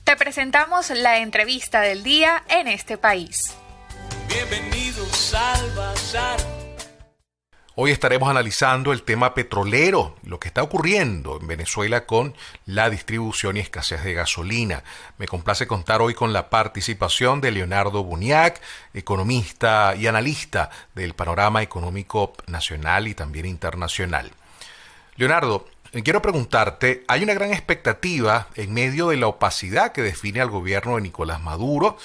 Te presentamos la entrevista del día en este país. Bienvenidos al Bazar. Hoy estaremos analizando el tema petrolero, lo que está ocurriendo en Venezuela con la distribución y escasez de gasolina. Me complace contar hoy con la participación de Leonardo Buniac, economista y analista del panorama económico nacional y también internacional. Leonardo, quiero preguntarte, hay una gran expectativa en medio de la opacidad que define al gobierno de Nicolás Maduro.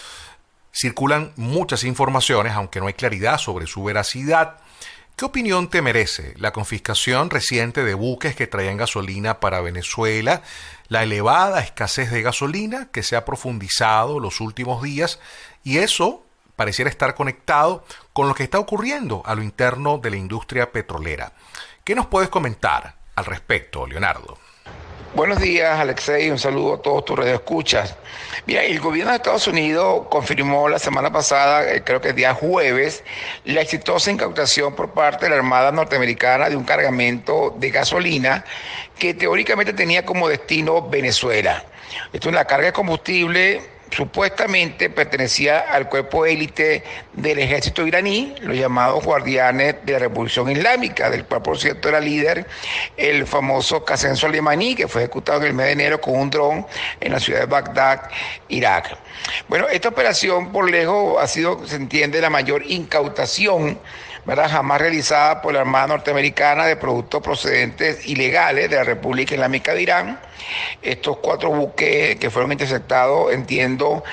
Circulan muchas informaciones, aunque no hay claridad sobre su veracidad. ¿Qué opinión te merece la confiscación reciente de buques que traían gasolina para Venezuela, la elevada escasez de gasolina que se ha profundizado los últimos días y eso pareciera estar conectado con lo que está ocurriendo a lo interno de la industria petrolera? ¿Qué nos puedes comentar al respecto, Leonardo? Buenos días, Alexei, un saludo a todos tus radioescuchas. Mira, el gobierno de Estados Unidos confirmó la semana pasada, creo que el día jueves, la exitosa incautación por parte de la Armada norteamericana de un cargamento de gasolina que teóricamente tenía como destino Venezuela. Esto es una carga de combustible. Supuestamente pertenecía al cuerpo élite del ejército iraní, los llamados guardianes de la Revolución Islámica, del cual por cierto era líder el famoso Qasem Soleimani, que fue ejecutado en el mes de enero con un dron en la ciudad de Bagdad, Irak. Bueno, esta operación por lejos ha sido, se entiende, la mayor incautación, ¿verdad?, jamás realizada por la Armada norteamericana de productos procedentes ilegales de la República Islámica de Irán. Estos 4 buques que fueron interceptados, entiendo,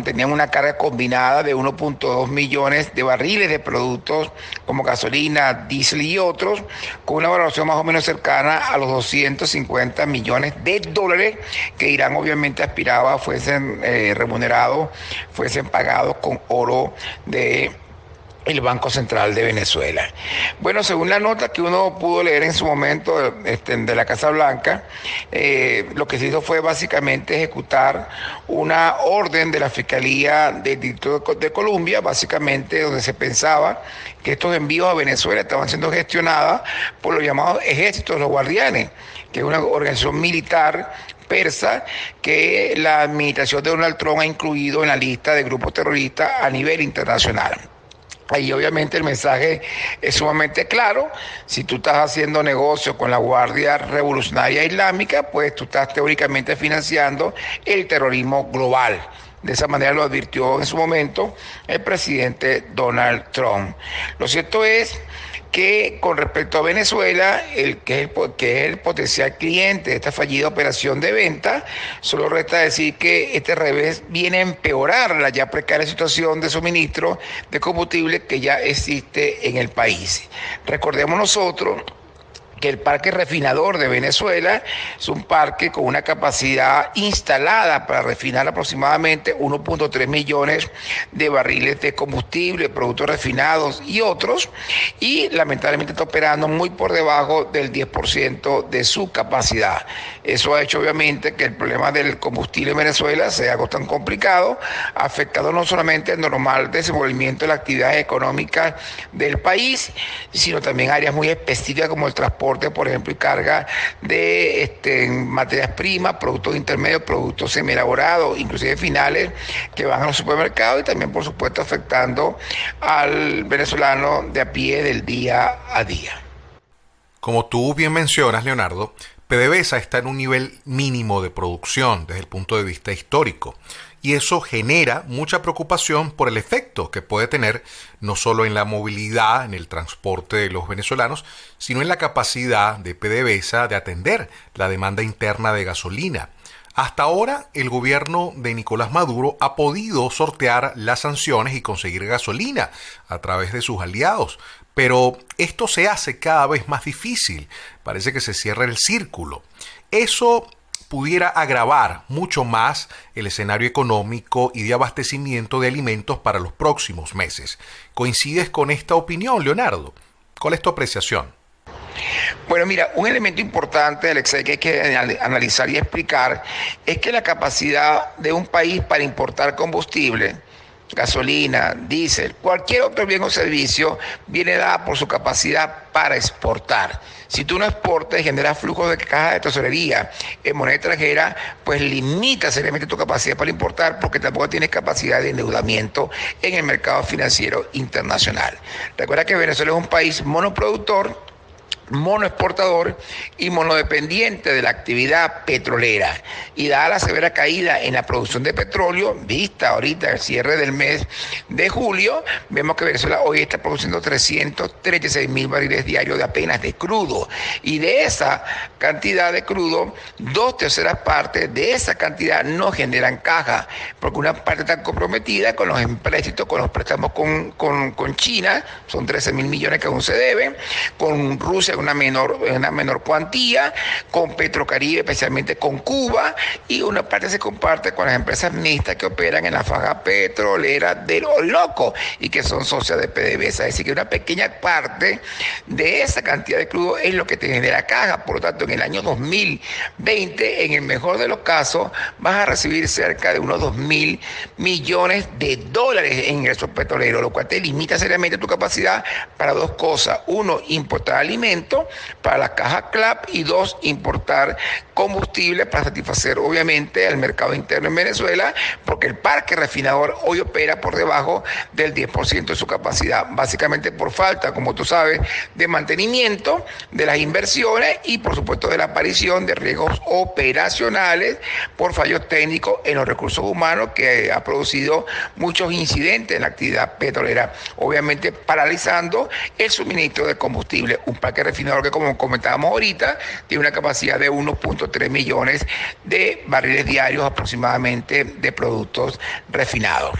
tenían una carga combinada de 1.2 millones de barriles de productos como gasolina, diésel y otros, con una valoración más o menos cercana a los 250 millones de dólares que Irán obviamente aspiraba fuesen remunerados, fuesen pagados con oro de el Banco Central de Venezuela. Bueno, según la nota que uno pudo leer en su momento de la Casa Blanca, lo que se hizo fue básicamente ejecutar una orden de la Fiscalía del Distrito de Columbia, básicamente donde se pensaba que estos envíos a Venezuela estaban siendo gestionados por los llamados ejércitos de los guardianes, que es una organización militar persa que la administración de Donald Trump ha incluido en la lista de grupos terroristas a nivel internacional. Ahí obviamente el mensaje es sumamente claro. Si tú estás haciendo negocio con la Guardia Revolucionaria Islámica, pues tú estás teóricamente financiando el terrorismo global. De esa manera lo advirtió en su momento el presidente Donald Trump. Lo cierto es que con respecto a Venezuela, que es el potencial cliente de esta fallida operación de venta, solo resta decir que este revés viene a empeorar la ya precaria situación de suministro de combustible que ya existe en el país. Recordemos nosotros que el parque refinador de Venezuela es un parque con una capacidad instalada para refinar aproximadamente 1.3 millones de barriles de combustible, productos refinados y otros, y lamentablemente está operando muy por debajo del 10% de su capacidad. Eso ha hecho obviamente que el problema del combustible en Venezuela sea algo tan complicado, afectando no solamente el normal desenvolvimiento de las actividades económicas del país, sino también áreas muy específicas como el transporte, por ejemplo, y carga de materias primas, productos intermedios, productos semielaborados, inclusive finales que van a los supermercados y también, por supuesto, afectando al venezolano de a pie del día a día. Como tú bien mencionas, Leonardo, PDVSA está en un nivel mínimo de producción desde el punto de vista histórico. Y eso genera mucha preocupación por el efecto que puede tener no solo en la movilidad, en el transporte de los venezolanos, sino en la capacidad de PDVSA de atender la demanda interna de gasolina. Hasta ahora, el gobierno de Nicolás Maduro ha podido sortear las sanciones y conseguir gasolina a través de sus aliados, pero esto se hace cada vez más difícil. Parece que se cierra el círculo. Eso pudiera agravar mucho más el escenario económico y de abastecimiento de alimentos para los próximos meses. ¿Coincides con esta opinión, Leonardo? ¿Cuál es tu apreciación? Bueno, mira, un elemento importante, Alexei, que hay que analizar y explicar es que la capacidad de un país para importar combustible gasolina, diésel, cualquier otro bien o servicio viene dada por su capacidad para exportar. Si tú no exportas y generas flujos de caja de tesorería en moneda extranjera, pues limita seriamente tu capacidad para importar porque tampoco tienes capacidad de endeudamiento en el mercado financiero internacional. Recuerda que Venezuela es un país monoproductor, monoexportador y monodependiente de la actividad petrolera. Y dada la severa caída en la producción de petróleo, vista ahorita el cierre del mes de julio, vemos que Venezuela hoy está produciendo 336.000 barriles diarios de apenas de crudo. Y de esa cantidad de crudo, 2/3 partes de esa cantidad no generan caja, porque una parte está comprometida con los empréstitos, con los préstamos con China, son 13.000 millones que aún se deben, con Rusia una menor cuantía, con Petrocaribe, especialmente con Cuba, y una parte se comparte con las empresas mixtas que operan en la faja petrolera del Orinoco y que son socias de PDVSA. Es decir, que una pequeña parte de esa cantidad de crudo es lo que te genera caja. Por lo tanto, en el año 2020, en el mejor de los casos, vas a recibir cerca de unos 2.000 millones de dólares en ingresos petroleros, lo cual te limita seriamente tu capacidad para dos cosas. Uno, importar alimentos para la caja CLAP, y dos, importar combustible para satisfacer obviamente al mercado interno en Venezuela, porque el parque refinador hoy opera por debajo del 10% de su capacidad, básicamente por falta, como tú sabes, de mantenimiento de las inversiones y por supuesto de la aparición de riesgos operacionales por fallos técnicos en los recursos humanos, que ha producido muchos incidentes en la actividad petrolera, obviamente paralizando el suministro de combustible. Un parque refinador que, como comentábamos ahorita, tiene una capacidad de 1.3 millones de barriles diarios aproximadamente de productos refinados.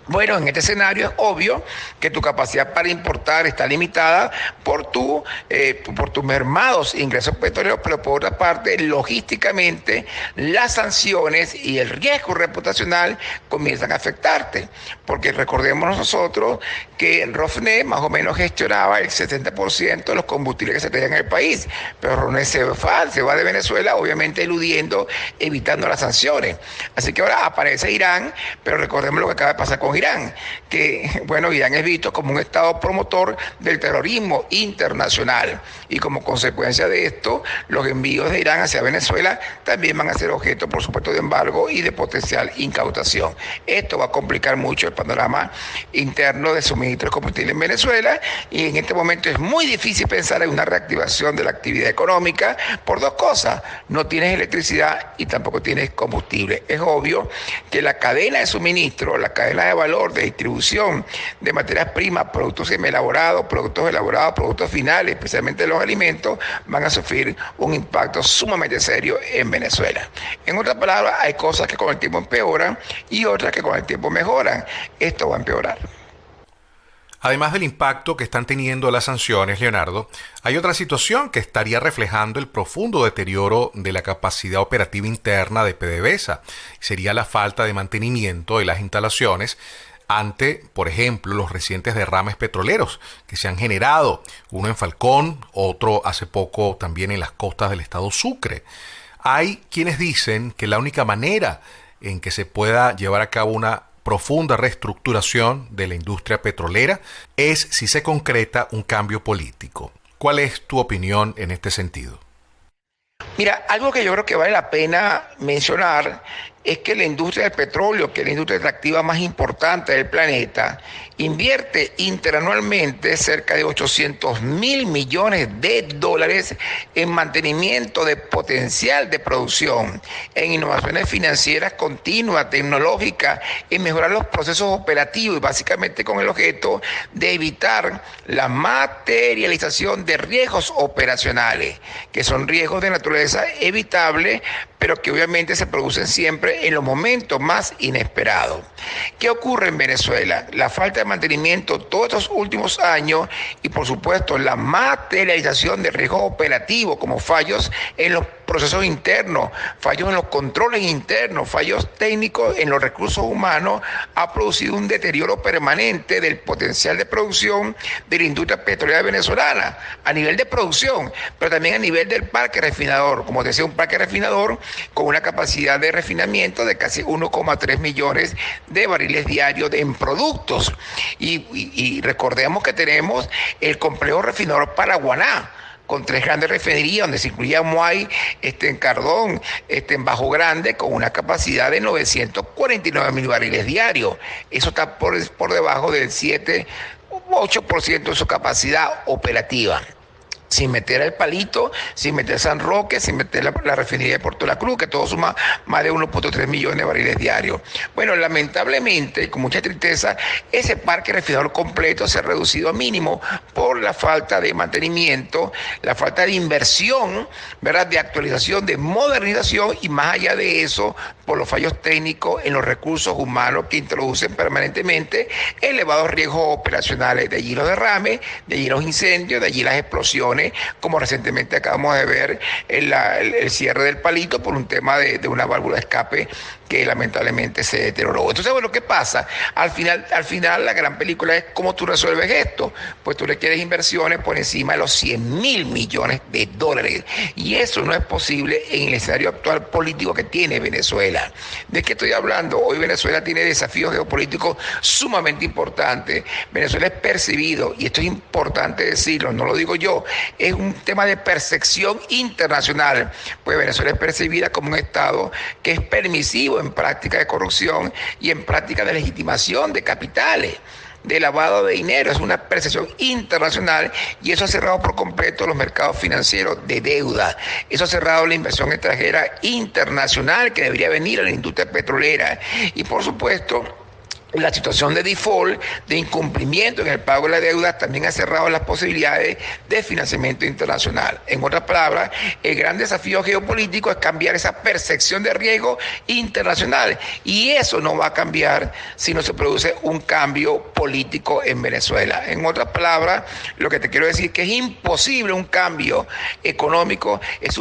Bueno, en este escenario es obvio que tu capacidad para importar está limitada por tus mermados ingresos petroleros, pero por otra parte, logísticamente, las sanciones y el riesgo reputacional comienzan a afectarte, porque recordemos nosotros que Rosneft más o menos gestionaba el 70% de los combustibles que se traían en el país, pero Rosneft se va de Venezuela, obviamente eludiendo, evitando las sanciones. Así que ahora aparece Irán, pero recordemos lo que acaba de pasar con Irán, que bueno, Irán es visto como un estado promotor del terrorismo internacional, y como consecuencia de esto, los envíos de Irán hacia Venezuela también van a ser objeto, por supuesto, de embargo y de potencial incautación. Esto va a complicar mucho el panorama interno de suministro de combustible en Venezuela, y en este momento es muy difícil pensar en una reactivación de la actividad económica por dos cosas: no tienes electricidad y tampoco tienes combustible. Es obvio que la cadena de suministro, la cadena de valor, de distribución de materias primas, productos semielaborados, productos finales, especialmente los alimentos, van a sufrir un impacto sumamente serio en Venezuela. En otras palabras, hay cosas que con el tiempo empeoran y otras que con el tiempo mejoran. Esto va a empeorar. Además del impacto que están teniendo las sanciones, Leonardo, hay otra situación que estaría reflejando el profundo deterioro de la capacidad operativa interna de PDVSA. Sería la falta de mantenimiento de las instalaciones ante, por ejemplo, los recientes derrames petroleros que se han generado, uno en Falcón, otro hace poco también en las costas del estado Sucre. Hay quienes dicen que la única manera en que se pueda llevar a cabo una profunda reestructuración de la industria petrolera es si se concreta un cambio político. ¿Cuál es tu opinión en este sentido? Mira, algo que yo creo que vale la pena mencionar es que la industria del petróleo, que es la industria extractiva más importante del planeta, invierte interanualmente cerca de 800.000 millones de dólares en mantenimiento de potencial de producción, en innovaciones financieras continuas, tecnológicas, en mejorar los procesos operativos, y básicamente con el objeto de evitar la materialización de riesgos operacionales, que son riesgos de naturaleza evitable, pero que obviamente se producen siempre en los momentos más inesperados. ¿Qué ocurre en Venezuela? La falta de mantenimiento todos estos últimos años y, por supuesto, la materialización de riesgos operativos como fallos en los procesos internos, fallos en los controles internos, fallos técnicos en los recursos humanos, ha producido un deterioro permanente del potencial de producción de la industria petrolera venezolana, a nivel de producción, pero también a nivel del parque refinador. Como decía, un parque refinador con una capacidad de refinamiento de casi 1,3 millones de barriles diarios en productos. Y recordemos que tenemos el complejo refinador Paraguaná, con 3 grandes refinerías, donde se incluía Muay, en Cardón, en Bajo Grande, con una capacidad de 949.000 barriles diarios. Eso está por debajo del 7 u 8% de su capacidad operativa. Sin meter el Palito, sin meter San Roque, sin meter la refinería de Puerto La Cruz, que todo suma más de 1,3 millones de barriles diarios. Bueno, lamentablemente, con mucha tristeza, ese parque refinador completo se ha reducido a mínimo por la falta de mantenimiento, la falta de inversión, ¿verdad?, de actualización, de modernización, y más allá de eso, por los fallos técnicos en los recursos humanos que introducen permanentemente elevados riesgos operacionales. De allí los derrames, de allí los incendios, de allí las explosiones, como recientemente acabamos de ver el cierre del Palito por un tema de una válvula de escape que lamentablemente se deterioró. Entonces, bueno, ¿qué pasa? Al final la gran película es cómo tú resuelves esto. Pues tú le quieres inversiones por encima de los 100.000 millones de dólares. Y eso no es posible en el escenario actual político que tiene Venezuela. ¿De qué estoy hablando? Hoy Venezuela tiene desafíos geopolíticos sumamente importantes. Venezuela es percibido, y esto es importante decirlo, no lo digo yo, es un tema de percepción internacional. Pues Venezuela es percibida como un Estado que es permisivo en práctica de corrupción y en práctica de legitimación de capitales, de lavado de dinero. Es una percepción internacional, y eso ha cerrado por completo los mercados financieros de deuda. Eso ha cerrado la inversión extranjera internacional que debería venir a la industria petrolera. Y por supuesto, la situación de default, de incumplimiento en el pago de la deuda, también ha cerrado las posibilidades de financiamiento internacional. En otras palabras, el gran desafío geopolítico es cambiar esa percepción de riesgo internacional, y eso no va a cambiar si no se produce un cambio político en Venezuela. En otras palabras, lo que te quiero decir es que es imposible un cambio económico, es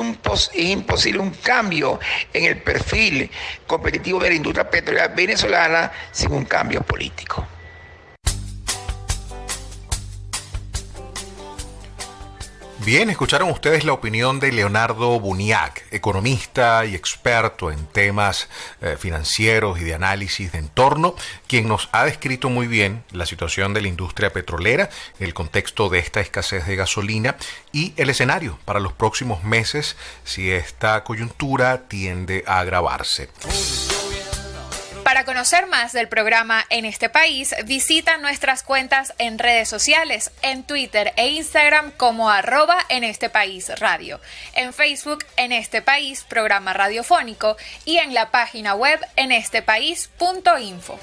imposible un cambio en el perfil competitivo de la industria petrolera venezolana sin un cambio político. Bien, escucharon ustedes la opinión de Leonardo Buniac, economista y experto en temas financieros y de análisis de entorno, quien nos ha descrito muy bien la situación de la industria petrolera en el contexto de esta escasez de gasolina y el escenario para los próximos meses si esta coyuntura tiende a agravarse. Para conocer más del programa En este País, visita nuestras cuentas en redes sociales, en Twitter e Instagram como @enestepaísradio, en Facebook En este País, programa radiofónico, y en la página web enestepaís.info.